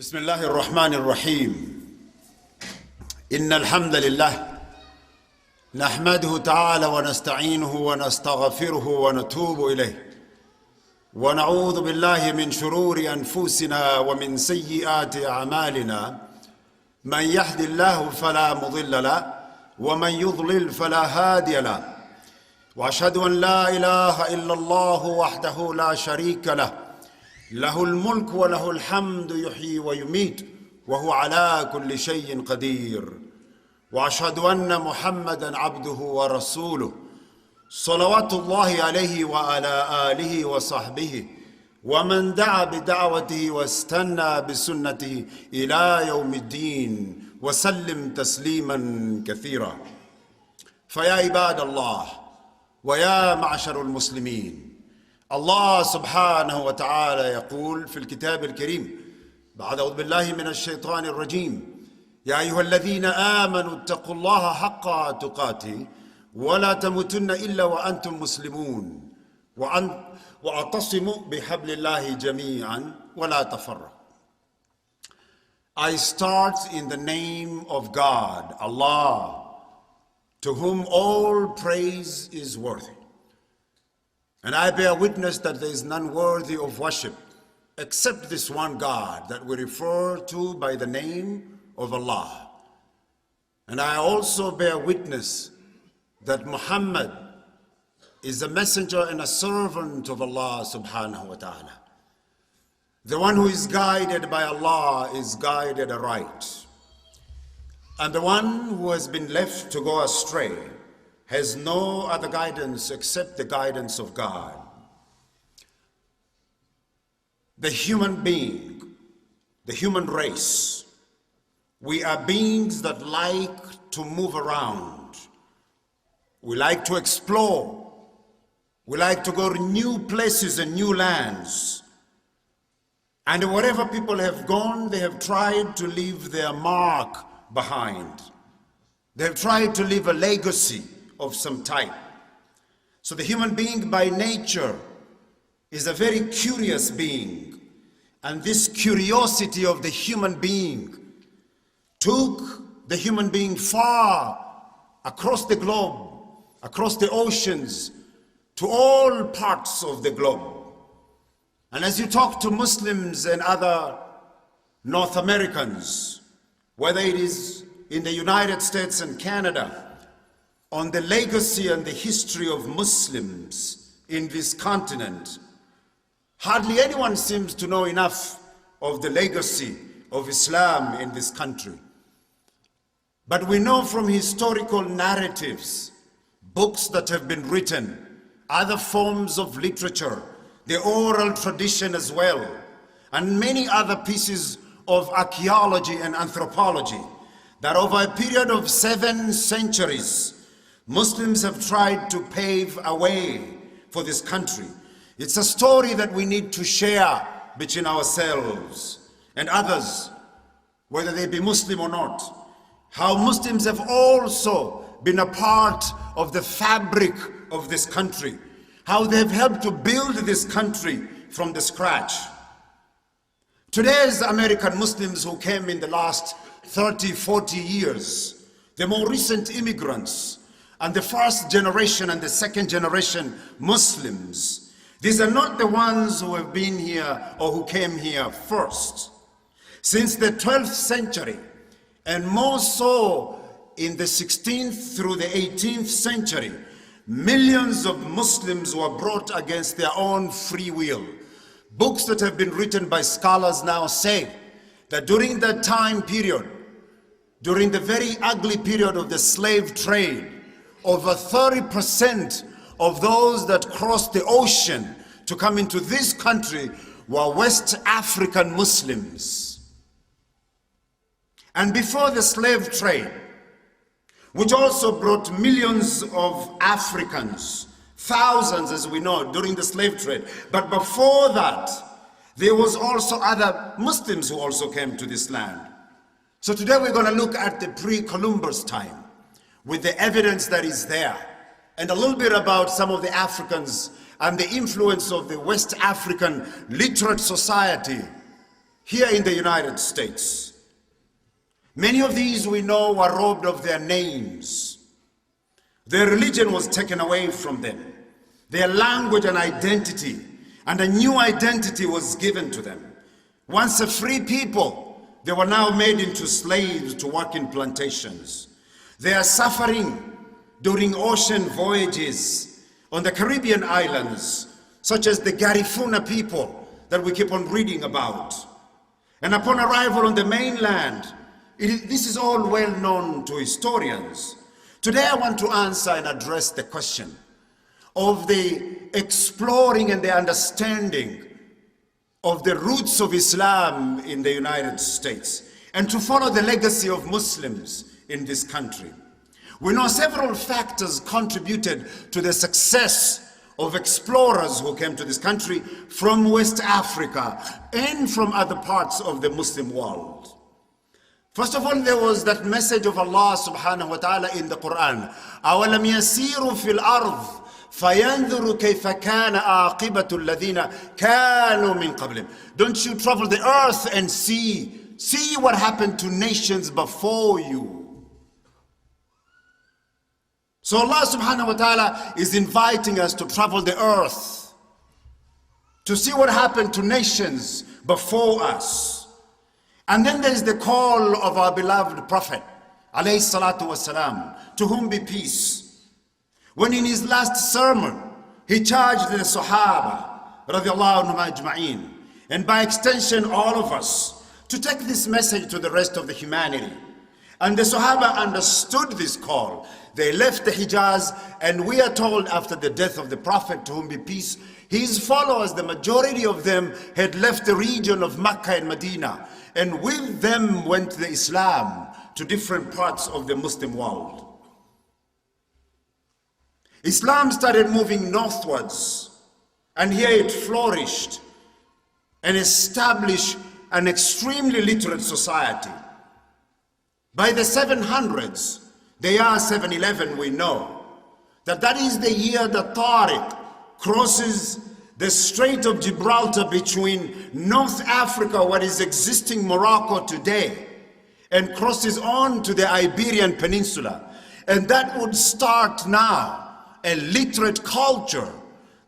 بسم الله الرحمن الرحيم إن الحمد لله نحمده تعالى ونستعينه ونستغفره ونتوب إليه ونعوذ بالله من شرور أنفسنا ومن سيئات أعمالنا من يهد الله فلا مضل له ومن يضلل فلا هادي له وأشهد أن لا إله إلا الله وحده لا شريك له له الملك وله الحمد يحيي ويميت وهو على كل شيء قدير وأشهد أن محمدا عبده ورسوله صلوات الله عليه وعلى آله وصحبه ومن دعا بدعوته واستنى بسنته إلى يوم الدين وسلم تسليما كثيرا. فيا عباد الله ويا معشر المسلمين، الله سبحانه وتعالى يقول في الكتاب الكريم بعد أعوذ بالله من الشيطان الرجيم: يا أيها الذين آمنوا اتقوا الله حق تقاته ولا تموتن إلا وأنتم مسلمون واعتصموا بحبل الله جميعا ولا تفرقوا. I start in the name of God, Allah, to whom all praise is worthy. And I bear witness that there is none worthy of worship except this one God that we refer to by the name of Allah. And I also bear witness that Muhammad is a messenger and a servant of Allah subhanahu wa ta'ala. The one who is guided by Allah is guided aright. And the one who has been left to go astray has no other guidance except the guidance of God. The human being, the human race, we are beings that like to move around. We like to explore. We like to go to new places and new lands. And wherever people have gone, they have tried to leave their mark behind. They have tried to leave a legacy of some type. So the human being by nature is a very curious being. And this curiosity of the human being took the human being far across the globe, across the oceans, to all parts of the globe. And as you talk to Muslims and other North Americans, whether it is in the United States and Canada, on the legacy and the history of Muslims in this continent, hardly anyone seems to know enough of the legacy of Islam in this country. But we know from historical narratives, books that have been written, other forms of literature, the oral tradition as well, and many other pieces of archaeology and anthropology, that over a period of 7 centuries, Muslims have tried to pave a way for this country. It's a story that we need to share between ourselves and others, whether they be Muslim or not. How Muslims have also been a part of the fabric of this country. How they've helped to build this country from the scratch. Today's American Muslims who came in the last 30, 40 years, the more recent immigrants, and the first generation and the second generation Muslims, these are not the ones who have been here or who came here first. Since the 12th century, and more so in the 16th through the 18th century, millions of Muslims were brought against their own free will. Books that have been written by scholars now say that during that time period, during the very ugly period of the slave trade, over 30% of those that crossed the ocean to come into this country were West African Muslims. And before the slave trade, which also brought millions of Africans, thousands as we know, during the slave trade, but before that, there was also other Muslims who also came to this land. So today we're going to look at the pre-Columbian time, with the evidence that is there, and a little bit about some of the Africans and the influence of the West African literate society here in the United States. Many of these we know were robbed of their names. Their religion was taken away from them. Their language and identity, and a new identity was given to them. Once a free people, they were now made into slaves to work in plantations. They are suffering during ocean voyages on the Caribbean islands, such as the Garifuna people that we keep on reading about. And upon arrival on the mainland, this is all well known to historians. Today I want to answer and address the question of the exploring and the understanding of the roots of Islam in the United States, and to follow the legacy of Muslims in this country. We know several factors contributed to the success of explorers who came to this country from West Africa and from other parts of the Muslim world. First of all, there was that message of Allah subhanahu wa ta'ala in the Quran. أَوَلَمْ يَسِيرُوا فِي الْأَرْضِ فَيَنْظُرُوا كَيْفَ كَانَ عَاقِبَةُ الَّذِينَ كَانُوا مِنْ قَبْلِهِمْ. Don't you travel the earth and see what happened to nations before you. So Allah subhanahu wa ta'ala is inviting us to travel the earth, to see what happened to nations before us. And then there is the call of our beloved Prophet, alayhi salatu wasalam, to whom be peace. When in his last sermon, he charged the Sahaba, radiallahu anhum ajma'in, and by extension all of us, to take this message to the rest of the humanity. And the Sahaba understood this call. They left the Hijaz, and we are told after the death of the Prophet, to whom be peace, his followers, the majority of them, had left the region of Mecca and Medina, and with them went the Islam to different parts of the Muslim world. Islam started moving northwards, and here it flourished and established an extremely literate society. By the 700s, the year 711, we know that is the year that Tariq crosses the Strait of Gibraltar between North Africa, what is existing Morocco today, and crosses on to the Iberian Peninsula. And that would start now a literate culture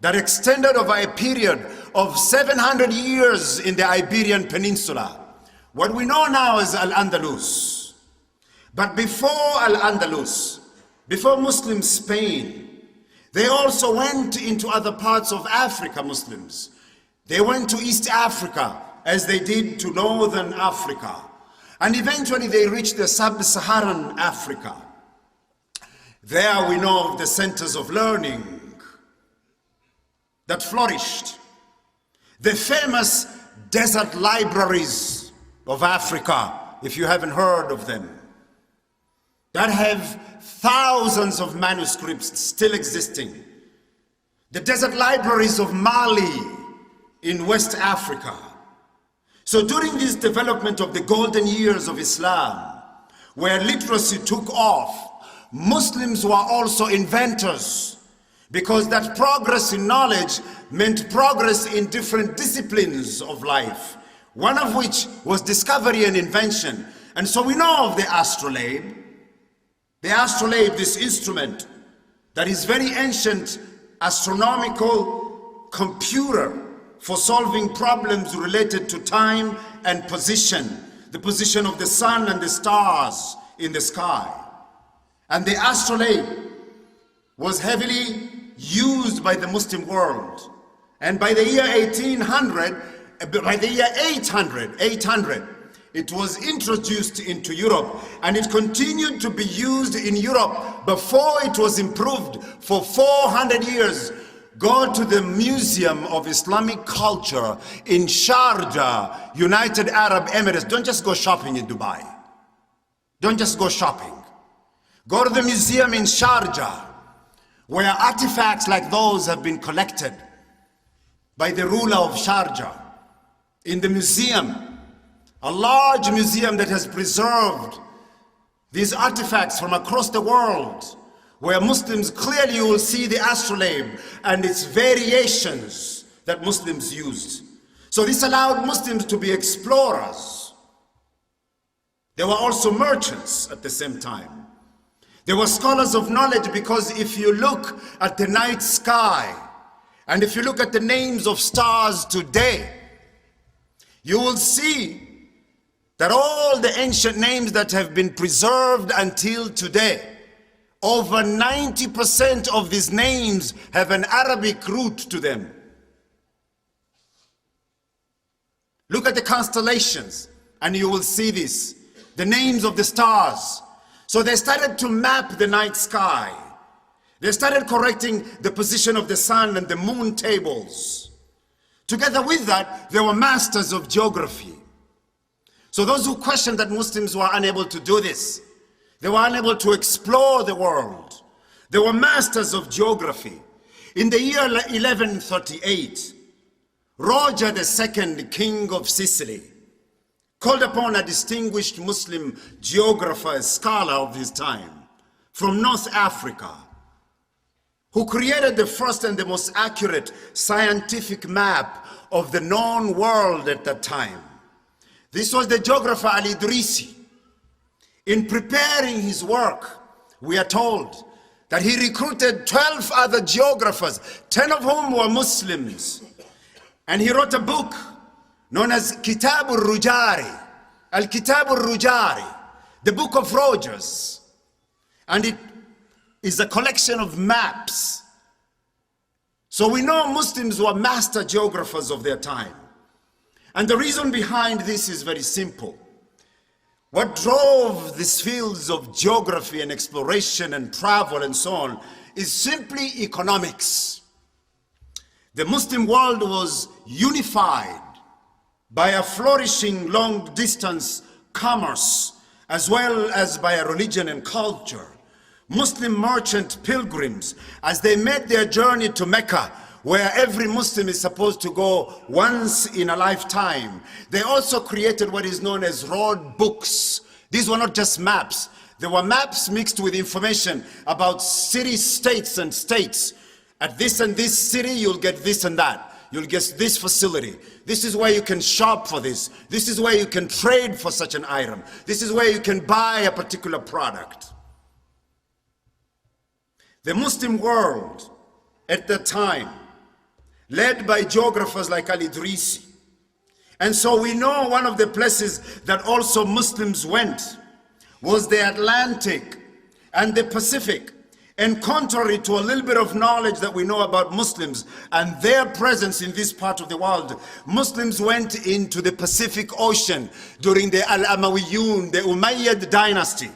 that extended over a period of 700 years in the Iberian Peninsula. What we know now is Al-Andalus. But before Al-Andalus, before Muslim Spain, they also went into other parts of Africa, Muslims. They went to East Africa, as they did to Northern Africa. And eventually they reached the Sub-Saharan Africa. There we know of the centers of learning that flourished. The famous desert libraries of Africa, if you haven't heard of them, that have thousands of manuscripts still existing. The desert libraries of Mali in West Africa. So during this development of the golden years of Islam, where literacy took off, Muslims were also inventors, because that progress in knowledge meant progress in different disciplines of life, one of which was discovery and invention. And so we know of the astrolabe. The astrolabe, this instrument that is very ancient astronomical computer for solving problems related to time and position, the position of the sun and the stars in the sky. And the astrolabe was heavily used by the Muslim world. And by the year 800, it was introduced into Europe, and it continued to be used in Europe before it was improved for 400 years. Go to the Museum of Islamic Culture in Sharjah, United Arab Emirates. Don't just go shopping in Dubai. Don't just go shopping. Go to the museum in Sharjah, where artifacts like those have been collected by the ruler of Sharjah. In the museum, a large museum that has preserved these artifacts from across the world, where Muslims clearly will see the astrolabe and its variations that Muslims used. So this allowed Muslims to be explorers. They were also merchants at the same time. They were scholars of knowledge, because if you look at the night sky, and if you look at the names of stars today, you will see that all the ancient names that have been preserved until today, over 90% of these names have an Arabic root to them. Look at the constellations and you will see this, the names of the stars. So they started to map the night sky. They started correcting the position of the sun and the moon tables. Together with that, they were masters of geography. So those who questioned that Muslims were unable to do this, they were unable to explore the world, they were masters of geography. In the year 1138, Roger II, king of Sicily, called upon a distinguished Muslim geographer, scholar of his time, from North Africa, who created the first and the most accurate scientific map of the known world at that time. This was the geographer Al-Idrisi. In preparing his work, we are told that he recruited 12 other geographers, 10 of whom were Muslims. And he wrote a book known as Kitab al-Rujari, Al-Kitab al-Rujari, the Book of Rogers. And it is a collection of maps. So we know Muslims were master geographers of their time. And the reason behind this is very simple. What drove these fields of geography and exploration and travel and so on is simply economics. The Muslim world was unified by a flourishing long-distance commerce, as well as by a religion and culture. Muslim merchant pilgrims, as they made their journey to Mecca, where every Muslim is supposed to go once in a lifetime, they also created what is known as road books. These were not just maps. They were maps mixed with information about cities, states, and states. At this and this city, you'll get this and that. You'll get this facility. This is where you can shop for this. This is where you can trade for such an item. This is where you can buy a particular product. The Muslim world at the time, led by geographers like Al-Idrisi. And so we know one of the places that also Muslims went was the Atlantic and the Pacific. And contrary to a little bit of knowledge that we know about Muslims and their presence in this part of the world, Muslims went into the Pacific Ocean during the Al-Amawiyyun, the Umayyad dynasty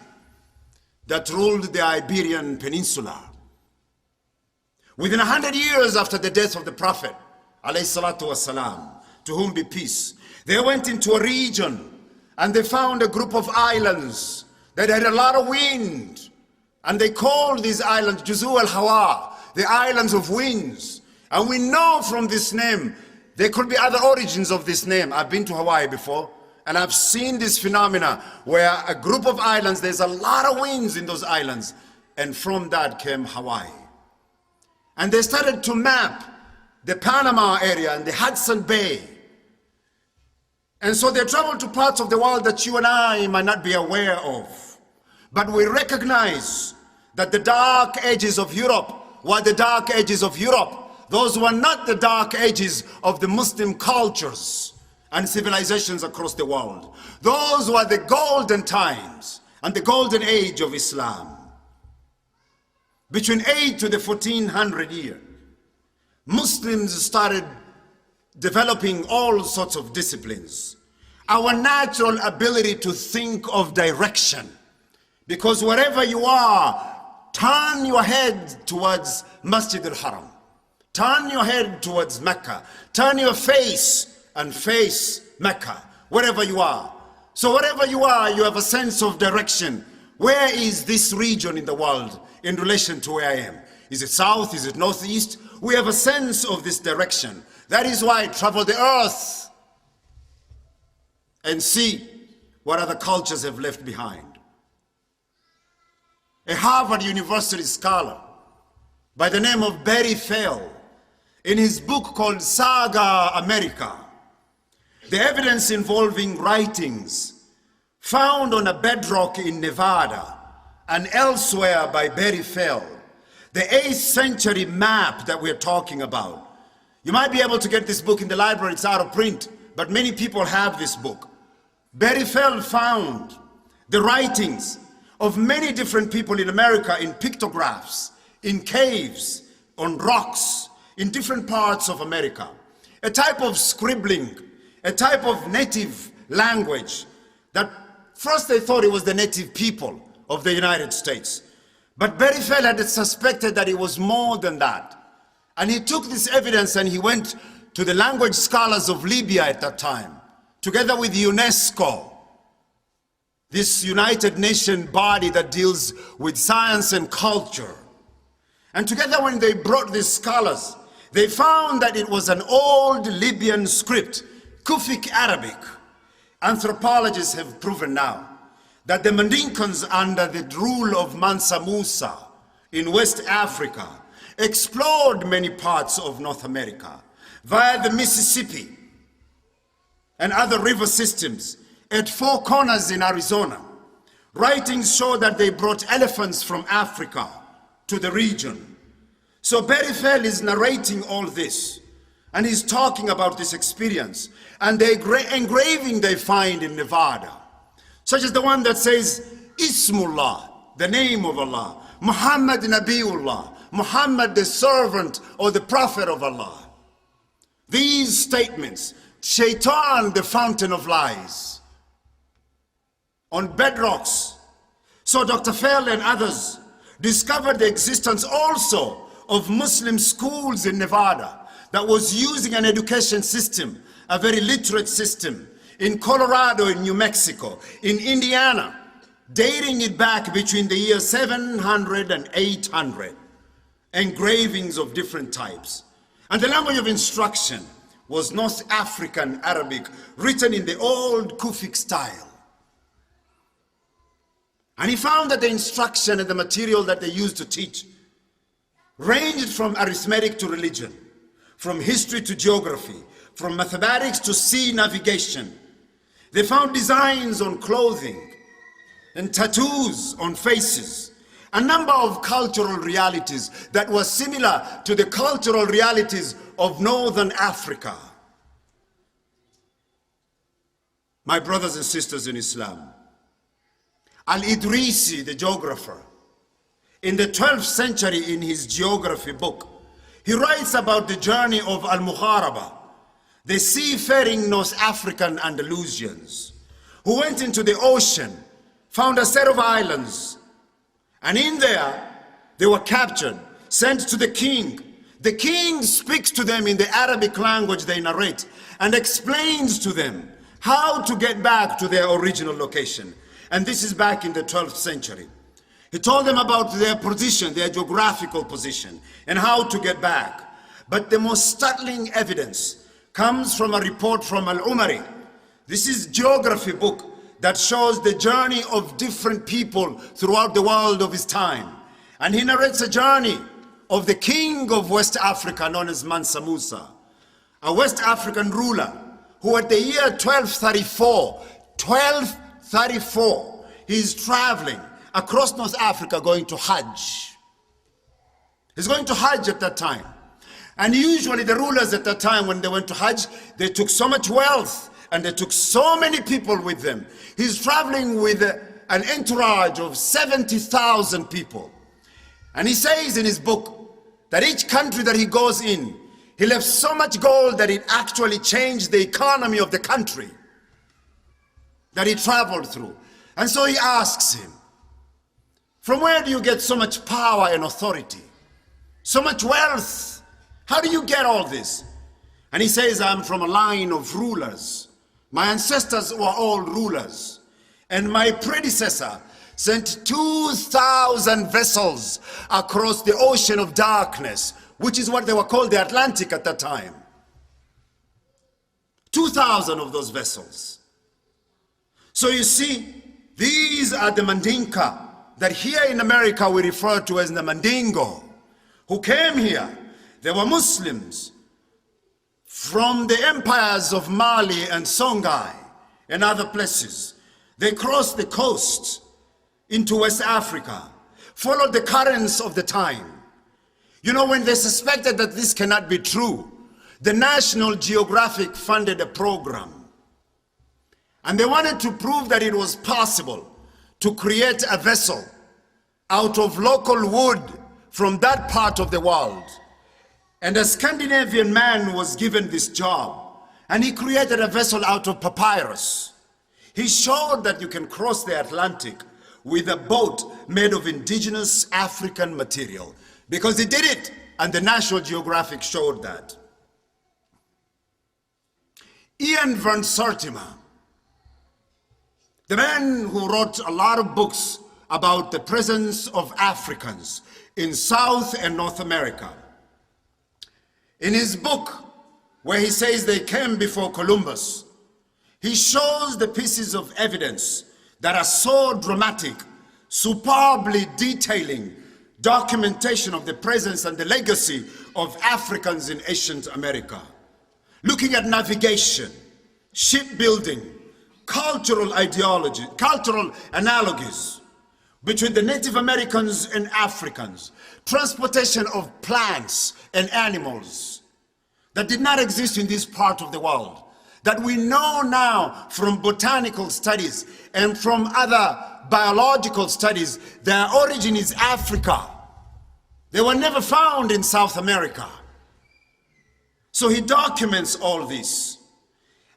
that ruled the Iberian Peninsula. Within 100 years after the death of the Prophet, alayhi salatu wasalam, to whom be peace, they went into a region and they found a group of islands that had a lot of wind. And they called these islands Juzu al-Hawa, the islands of winds. And we know from this name, there could be other origins of this name. I've been to Hawaii before, and I've seen this phenomena where a group of islands, there's a lot of winds in those islands. And from that came Hawaii. And they started to map the Panama area and the Hudson Bay. And so they traveled to parts of the world that you and I might not be aware of. But we recognize that the dark ages of Europe were the dark ages of Europe. Those were not the dark ages of the Muslim cultures and civilizations across the world. Those were the golden times and the golden age of Islam. Between 8 to the 1400 year, Muslims started developing all sorts of disciplines. Our natural ability to think of direction, because wherever you are, turn your head towards Masjid al-Haram, turn your head towards Mecca, turn your face and face Mecca, wherever you are. So wherever you are, you have a sense of direction. Where is this region in the world in relation to where I am? Is it south? Is it northeast? We have a sense of this direction. That is why I travel the earth and see what other cultures have left behind. A Harvard University scholar by the name of Barry Fell, in his book called Saga America, The evidence involving writings found on a bedrock in Nevada and elsewhere by Berry Fell, the 8th century map that we're talking about. You might be able to get this book in the library, it's out of print, but many people have this book. Berry Fell found the writings of many different people in America in pictographs, in caves, on rocks, in different parts of America. A type of scribbling, a type of native language that first they thought it was the native people of the United States. But Berry Fell had suspected that it was more than that. And he took this evidence and he went to the language scholars of Libya at that time, together with UNESCO, this United Nations body that deals with science and culture. And together when they brought these scholars, they found that it was an old Libyan script, Kufic Arabic. Anthropologists have proven now that the Mandinkans under the rule of Mansa Musa in West Africa explored many parts of North America via the Mississippi and other river systems at Four Corners in Arizona. Writings show that they brought elephants from Africa to the region. So Berry Fell is narrating all this, and he's talking about this experience and the engraving they find in Nevada, such as the one that says Ismullah, the name of Allah, Muhammad Nabiullah, Muhammad the servant or the prophet of Allah. These statements, Shaitan the fountain of lies, on bedrocks. So Dr. Fell and others discovered the existence also of Muslim schools in Nevada that was using an education system, a very literate system, in Colorado, in New Mexico, in Indiana, dating it back between the year 700 and 800, engravings of different types. And the language of instruction was North African Arabic, written in the old Kufic style. And he found that the instruction and the material that they used to teach ranged from arithmetic to religion, from history to geography, from mathematics to sea navigation. They found designs on clothing and tattoos on faces, a number of cultural realities that were similar to the cultural realities of Northern Africa. My brothers and sisters in Islam, Al-Idrisi, the geographer, in the 12th century in his geography book, he writes about the journey of Al-Mugharaba, the seafaring North African Andalusians, who went into the ocean, found a set of islands, and in there they were captured, sent to the king. The king speaks to them in the Arabic language they narrate and explains to them how to get back to their original location. And this is back in the 12th century. He told them about their position, their geographical position, and how to get back. But the most startling evidence comes from a report from Al-Umari. This is a geography book that shows the journey of different people throughout the world of his time. And he narrates a journey of the king of West Africa known as Mansa Musa, a West African ruler who at the year 1234, he's traveling across North Africa going to Hajj. He's going to Hajj at that time. And usually the rulers at that time, when they went to Hajj, they took so much wealth and they took so many people with them. He's traveling with an entourage of 70,000 people. And he says in his book that each country that he goes in, he left so much gold that it actually changed the economy of the country that he traveled through. And so he asks him, from where do you get so much power and authority? So much wealth? How do you get all this? And he says, I'm from a line of rulers. My ancestors were all rulers. And my predecessor sent 2,000 vessels across the ocean of darkness, which is what they were called the Atlantic at that time. 2,000 of those vessels. So you see, these are the Mandinka that here in America we refer to as the Mandingo, who came here. They were Muslims from the empires of Mali and Songhai and other places. They crossed the coast into West Africa, followed the currents of the time. You know, when they suspected that this cannot be true, the National Geographic funded a program. And they wanted to prove that it was possible to create a vessel out of local wood from that part of the world. And a Scandinavian man was given this job, and he created a vessel out of papyrus. He showed that you can cross the Atlantic with a boat made of indigenous African material, because he did it, and the National Geographic showed that. Ian van Sertima, the man who wrote a lot of books about the presence of Africans in South and North America. In his book, where he says they came before Columbus, he shows the pieces of evidence that are so dramatic, superbly detailing documentation of the presence and the legacy of Africans in ancient America. Looking at navigation, shipbuilding, cultural ideology, cultural analogies between the Native Americans and Africans, transportation of plants and animals that did not exist in this part of the world, that we know now from botanical studies and from other biological studies, their origin is Africa. They were never found in South America. So he documents all this,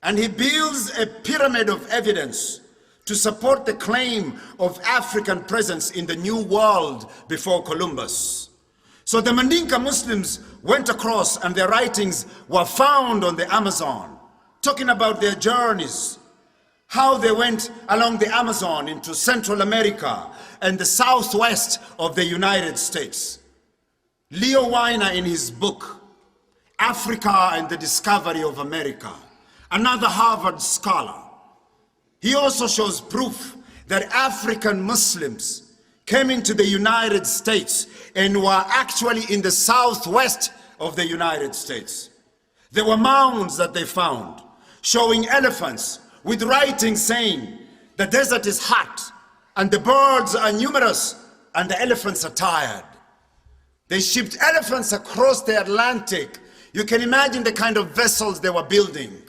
and he builds a pyramid of evidence to support the claim of African presence in the New World before Columbus. So the Mandinka Muslims went across, and their writings were found on the Amazon, talking about their journeys, how they went along the Amazon into Central America and the southwest of the United States. Leo Weiner, in his book, Africa and the Discovery of America, another Harvard scholar, he also shows proof that African Muslims came into the United States and were actually in the southwest of the United States. There were mounds that they found showing elephants with writings saying the desert is hot and the birds are numerous and the elephants are tired. They shipped elephants across the Atlantic. You can imagine the kind of vessels they were building.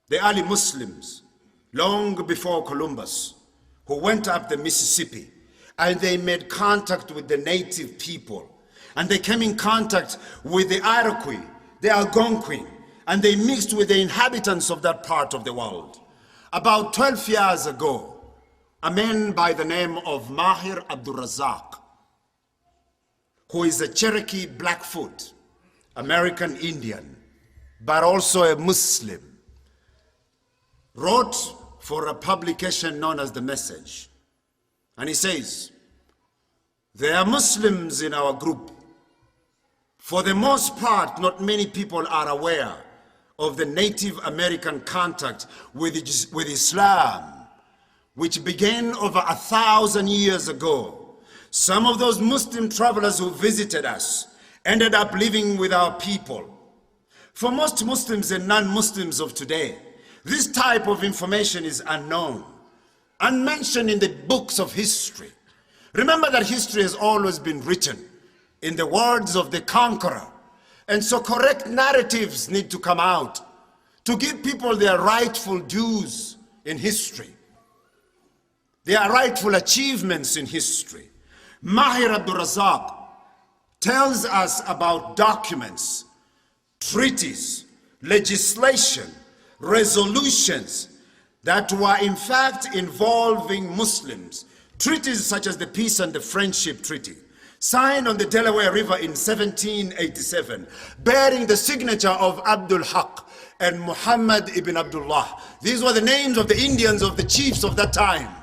The early Muslims, long before Columbus, who went up the Mississippi, and they made contact with the native people, and they came in contact with the Iroquois, the Algonquin, and they mixed with the inhabitants of that part of the world. About 12 years ago, a man by the name of Mahir Abdul Razak, who is a Cherokee Blackfoot, American Indian, but also a Muslim, wrote for a publication known as The Message. And he says, there are Muslims in our group. For the most part, not many people are aware of the Native American contact with Islam, which began over 1,000 years ago. Some of those Muslim travelers who visited us ended up living with our people. For most Muslims and non-Muslims of today, this type of information is unknown, unmentioned in the books of history. Remember that history has always been written in the words of the conqueror, and so correct narratives need to come out to give people their rightful dues in history, their rightful achievements in history. Mahir Abdul Razak tells us about documents, treaties, legislation, resolutions that were in fact involving Muslims. Treaties such as the Peace and the Friendship Treaty, signed on the Delaware River in 1787, bearing the signature of Abdul Haq and Muhammad ibn Abdullah. These were the names of the Indians, of the chiefs of that time.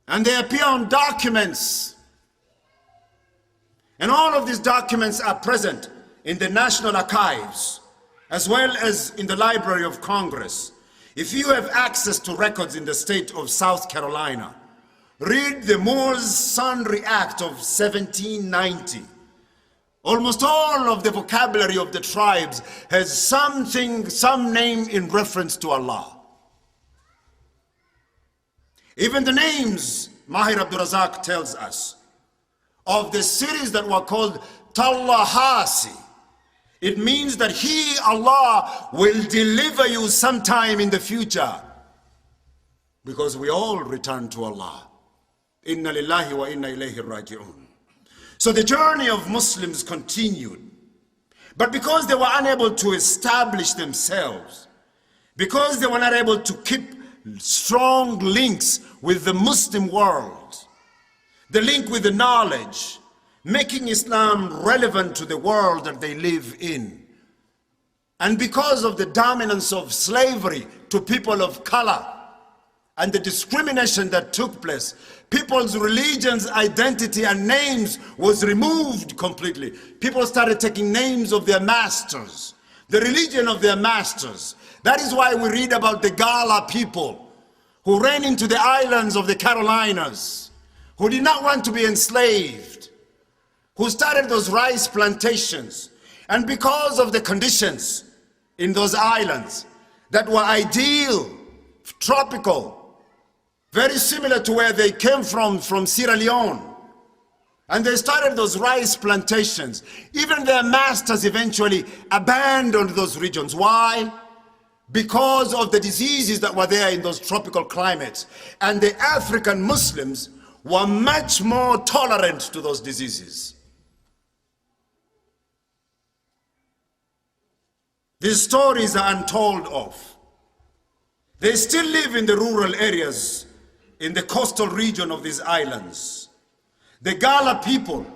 And they appear on documents. And all of these documents are present in the National Archives, as well as in the Library of Congress. If you have access to records in the state of South Carolina, read the Moore's Sundry Act of 1790, Almost all of the vocabulary of the tribes has something, some name in reference to Allah. Even the names, Mahir Abdul Razak tells us, of the cities that were called Tallahasi, it means that He, Allah, will deliver you sometime in the future. Because we all return to Allah. Inna lillahi wa inna ilayhi raji'un. So the journey of Muslims continued. But because they were unable to establish themselves, because they were not able to keep strong links with the Muslim world, the link with the knowledge, making Islam relevant to the world that they live in, and because of the dominance of slavery to people of color and the discrimination that took place, people's religions, identity, and names was removed completely. People started taking names of their masters, the religion of their masters. That is why we read about the Gullah people who ran into the islands of the Carolinas, who did not want to be enslaved, who started those rice plantations. And because of the conditions in those islands that were ideal, tropical, very similar to where they came from Sierra Leone, and they started those rice plantations, even their masters eventually abandoned those regions. Why? Because of the diseases that were there in those tropical climates. And the African Muslims were much more tolerant to those diseases. These stories are untold of. They still live in the rural areas, in the coastal region of these islands. The Gullah people,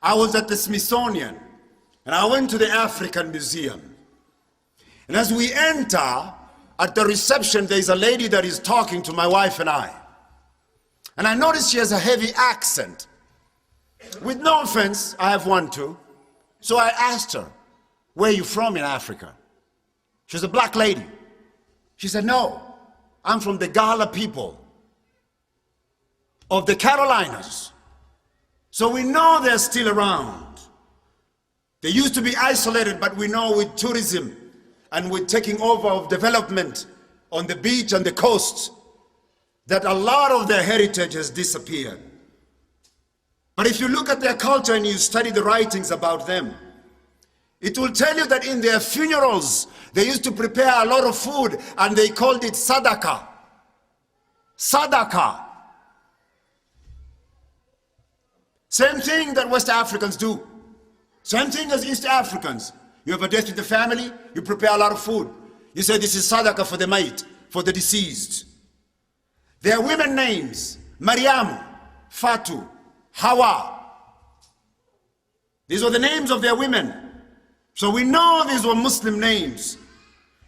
I was at the Smithsonian, and I went to the African Museum. And as we enter, at the reception, there is a lady that is talking to my wife and I. And I noticed she has a heavy accent. With no offense, I have one too. So I asked her, "Where are you from in Africa?" She's a black lady. She said, "No, I'm from the Gullah people of the Carolinas." So we know they're still around. They used to be isolated, but we know with tourism and with taking over of development on the beach and the coast, that a lot of their heritage has disappeared. But if you look at their culture and you study the writings about them, it will tell you that in their funerals, they used to prepare a lot of food and they called it sadaqah. Sadaqah. Same thing that West Africans do. Same thing as East Africans. You have a death in the family, you prepare a lot of food. You say this is sadaqah for the mate, for the deceased. Their women names, Maryam, Fatu, Hawa. These were the names of their women. So we know these were Muslim names.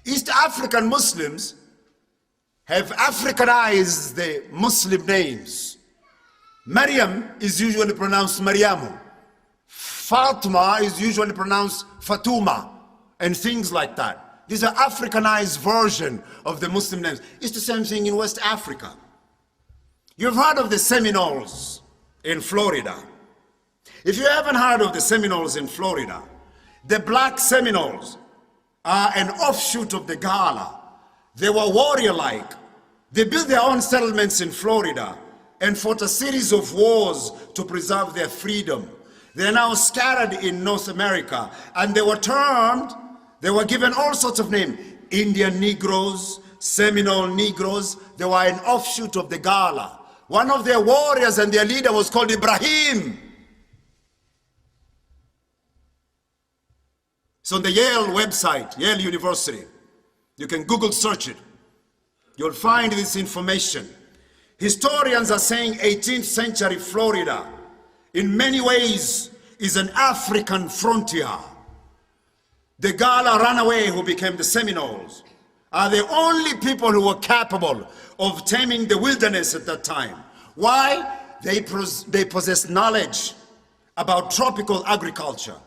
East African Muslims have Africanized the Muslim names. Maryam is usually pronounced Maryamu. Fatma is usually pronounced Fatuma, and things like that. These are Africanized version of the Muslim names. It's the same thing in West Africa. You've heard of the Seminoles in Florida. If you haven't heard of the Seminoles in Florida, the black Seminoles are an offshoot of the Gullah. They were warrior-like. They built their own settlements in Florida and fought a series of wars to preserve their freedom. They are now scattered in North America, and they were given all sorts of names. Indian Negroes, Seminole Negroes. They were an offshoot of the Gullah. One of their warriors and their leader was called Ibrahim. So on the Yale website, Yale University, you can Google search it. You'll find this information. Historians are saying 18th century Florida, in many ways, is an African frontier. The Gullah runaway who became the Seminoles are the only people who were capable of taming the wilderness at that time. Why? They possess knowledge about tropical agriculture,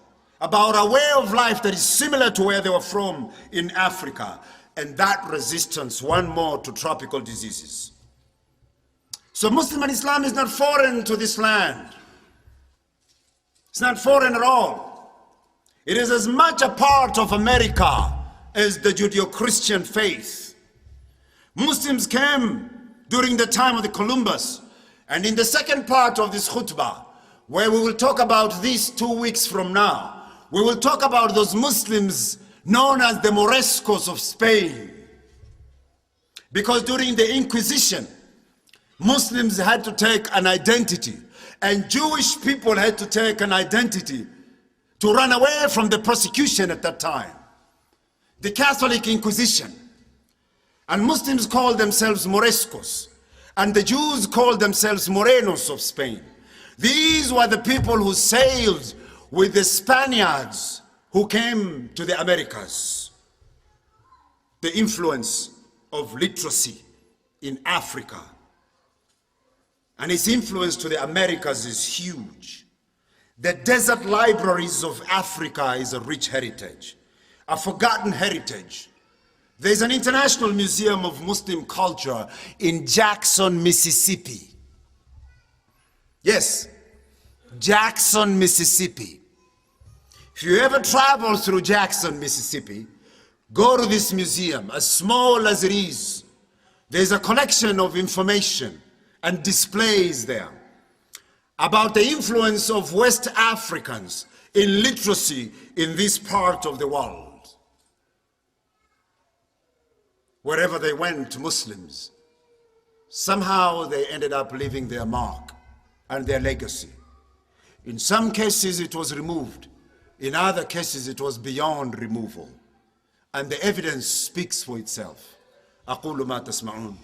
about a way of life that is similar to where they were from in Africa, and that resistance, one more, to tropical diseases. So Muslim and Islam is not foreign to this land. It's not foreign at all. It is as much a part of America as the Judeo-Christian faith. Muslims came during the time of the Columbus, and in the second part of this khutbah, where we will talk about this 2 weeks from now, we will talk about those Muslims known as the Moriscos of Spain. Because during the Inquisition, Muslims had to take an identity, and Jewish people had to take an identity to run away from the persecution at that time. The Catholic Inquisition. And Muslims called themselves Moriscos, and the Jews called themselves Morenos of Spain. These were the people who sailed with the Spaniards who came to the Americas. The influence of literacy in Africa and its influence to the Americas is huge. The desert libraries of Africa is a rich heritage, a forgotten heritage. There's an international museum of Muslim culture in Jackson, Mississippi. Yes, Jackson, Mississippi. If you ever travel through Jackson, Mississippi, go to this museum, as small as it is. There's a collection of information and displays there about the influence of West Africans in literacy in this part of the world. Wherever they went, Muslims, somehow they ended up leaving their mark and their legacy. In some cases it was removed. In other cases it was beyond removal. And the evidence speaks for itself. أقول ما تسمعون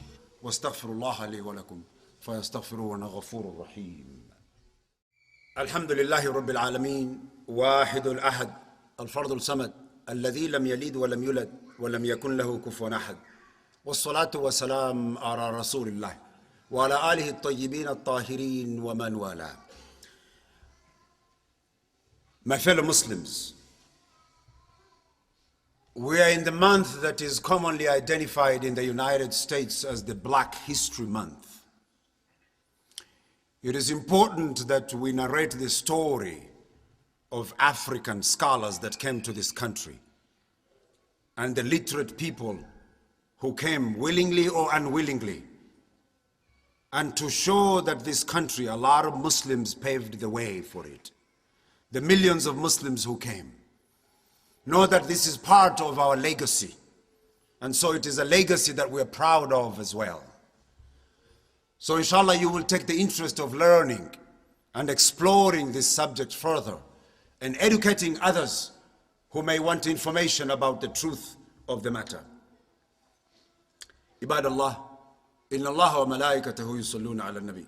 واستغفر الله لي ولكم فيستغفروه غفور رحيم. الحمد لله رب العالمين واحد الأحد الفرد الصمد الذي لم يلد ولم يولد ولم يكن له كفوا أحد والصلاة والسلام على رسول الله وعلى آله الطيبين الطاهرين ومن والاه. My fellow Muslims, we are in the month that is commonly identified in the United States as the Black History Month. It is important that we narrate the story of African scholars that came to this country and the literate people who came willingly or unwillingly, and to show that this country, a lot of Muslims paved the way for it. The millions of Muslims who came. Know that this is part of our legacy, and so it is a legacy that we're proud of as well. So inshallah you will take the interest of learning and exploring this subject further and educating others who may want information about the truth of the matter. عباد الله إن الله وملائكته يصلون على النبي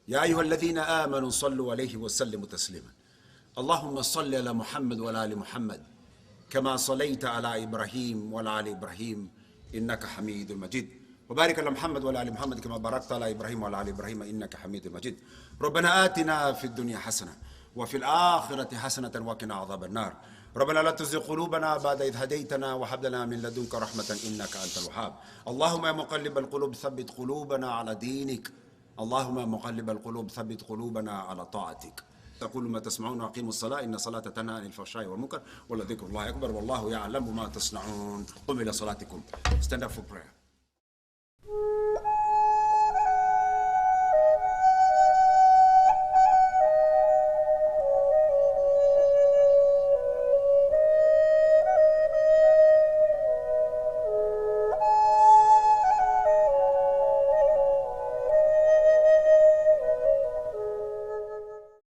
يا أيها الذين آمنوا صلوا عليه وسلموا تسليما اللهم صل على محمد وعلى آل محمد كما صليت على إبراهيم وعلى آل إبراهيم إنك حميد مجيد وبارك على محمد وعلى آل محمد كما باركت على إبراهيم وعلى آل إبراهيم إنك حميد مجيد ربنا آتنا في الدنيا حسنة وفي الآخرة حسنة وقنا عذاب النار ربنا لا تزغ قلوبنا بعد إذ هديتنا وهب لنا من لدنك رحمة إنك أنت الوهاب اللهم يا مقلب القلوب ثبت قلوبنا على دينك اللهم يا مقلب القلوب ثبت قلوبنا على طاعتك تقول ما تسمعون وأقيموا الصلاة إن الصلاة تنهى عن الفحشاء والمنكر ولذكر الله أكبر والله يعلم ما تصنعون قم إلى صلاتكم. Stand up for prayer.